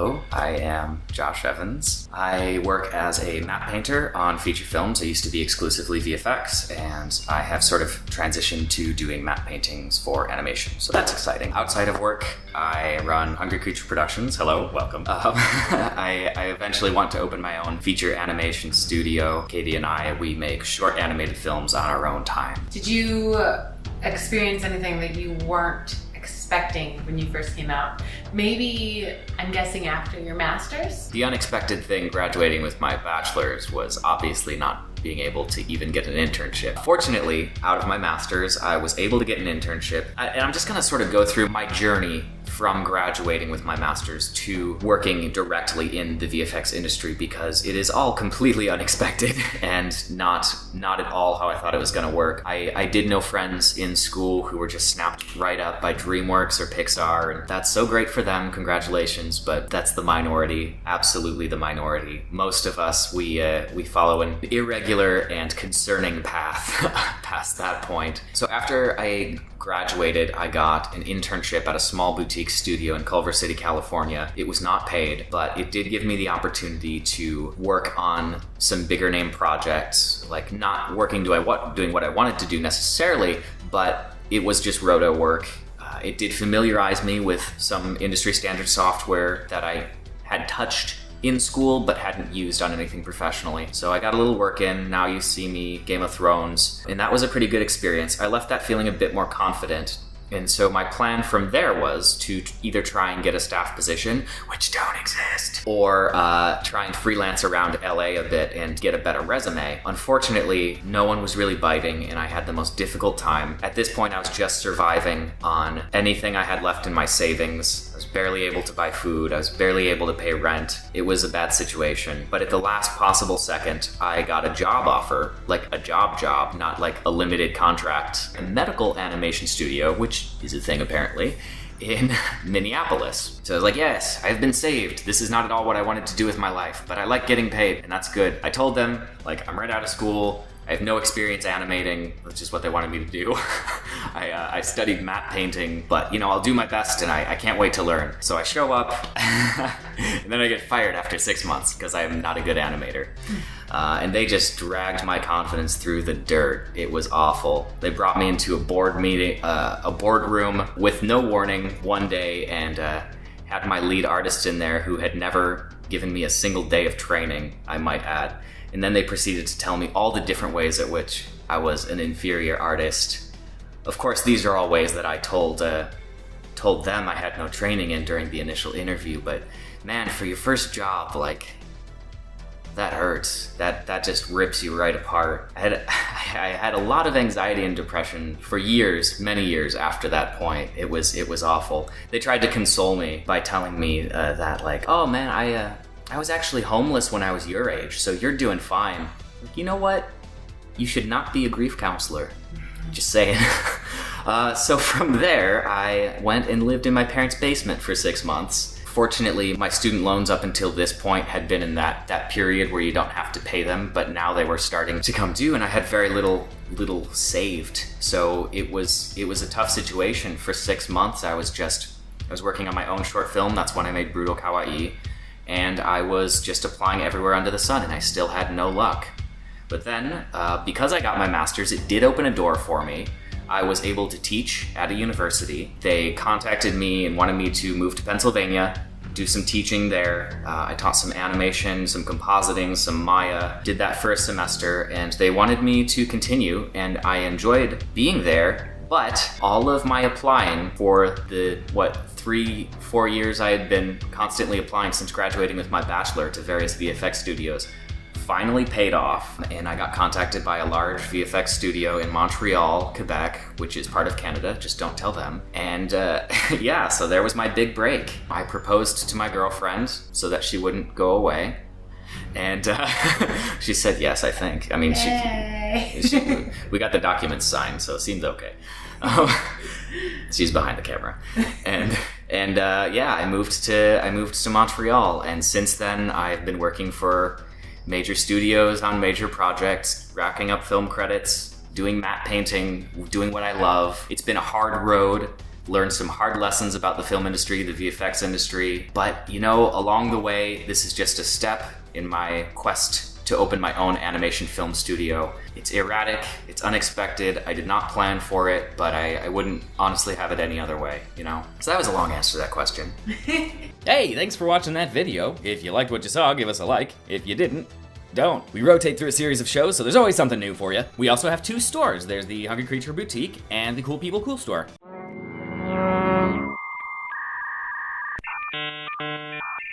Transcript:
Hello, I am Josh Evans. I work as a matte painter on feature films. I used to be exclusively VFX, and I have sort of transitioned to doing matte paintings for animation, so that's exciting. Outside of work, I run Hungry Creature Productions. Hello, welcome. I eventually want to open my own feature animation studio. Katie and I, we make short animated films on our own time. Did you experience anything that you weren't expecting when you first came out? Maybe, I'm guessing, after your master's? The unexpected thing graduating with my bachelor's was obviously not being able to even get an internship. Fortunately, out of my master's, I was able to get an internship. And I'm just gonna sort of go through my journey from graduating with my master's to working directly in the VFX industry, because it is all completely unexpected and not at all how I thought it was gonna work. I did know friends in school who were just snapped right up by DreamWorks or Pixar, and that's so great for them, congratulations, but that's the minority, absolutely the minority. Most of us, we follow an irregular and concerning path past that point. So after I graduated, I got an internship at a small boutique studio in Culver City, California. It was not paid, but it did give me the opportunity to work on some bigger name projects, like not working doing what I wanted to do necessarily, but it was just roto work. It did familiarize me with some industry standard software that I had touched in school but hadn't used on anything professionally. So I got a little work in. Now You See Me, Game of Thrones, and that was a pretty good experience. I left that feeling a bit more confident. And so my plan from there was to either try and get a staff position, which don't exist, or try and freelance around LA a bit and get a better resume. Unfortunately, no one was really biting, and I had the most difficult time. At this point, I was just surviving on anything I had left in my savings. I was barely able to buy food. I was barely able to pay rent. It was a bad situation. But at the last possible second, I got a job offer, like a job, not like a limited contract. A medical animation studio, which is a thing apparently, in Minneapolis. So I was like, yes, I've been saved. This is not at all what I wanted to do with my life, but I like getting paid, and that's good. I told them, like, I'm right out of school. I have no experience animating, which is what they wanted me to do. I studied matte painting, but I'll do my best, and I can't wait to learn. So I show up, and then I get fired after 6 months because I am not a good animator. And they just dragged my confidence through the dirt. It was awful. They brought me into a boardroom with no warning one day, and had my lead artist in there who had never given me a single day of training, I might add. And then they proceeded to tell me all the different ways at which I was an inferior artist. Of course, these are all ways that I told them I had no training in during the initial interview, but man, for your first job, like, that hurts. That just rips you right apart. I had a lot of anxiety and depression for years, many years after that point. It was awful. They tried to console me by telling me that, like, oh man, I was actually homeless when I was your age, so you're doing fine. Like, you know what? You should not be a grief counselor. Just saying. So from there, I went and lived in my parents' basement for 6 months. Fortunately, my student loans up until this point had been in that period where you don't have to pay them, but now they were starting to come due, and I had very little saved. So it was a tough situation. For 6 months, I was working on my own short film. That's when I made Brutal Kawaii. And I was just applying everywhere under the sun, and I still had no luck. But then, because I got my master's, it did open a door for me. I was able to teach at a university. They contacted me and wanted me to move to Pennsylvania, do some teaching there. I taught some animation, some compositing, some Maya, did that for a semester, and they wanted me to continue, and I enjoyed being there. But all of my applying for the, 3-4 years I had been constantly applying since graduating with my bachelor to various VFX studios finally paid off, and I got contacted by a large VFX studio in Montreal, Quebec, which is part of Canada, just don't tell them. And yeah, so there was my big break. I proposed to my girlfriend so that she wouldn't go away. And she said yes, I think. I mean, we got the documents signed, so it seemed okay. She's behind the camera. And yeah, I moved to Montreal, and since then I've been working for major studios on major projects, racking up film credits, doing matte painting, doing what I love. It's been a hard road. learned some hard lessons about the film industry, the VFX industry. But, you know, along the way, this is just a step in my quest to open my own animation film studio. It's erratic, it's unexpected, I did not plan for it, but I wouldn't honestly have it any other way, you know? So that was a long answer to that question. Hey, thanks for watching that video. If you liked what you saw, give us a like. If you didn't, don't. We rotate through a series of shows, so there's always something new for you. We also have 2 stores. There's the Hungry Creature Boutique and the Cool People Cool Store.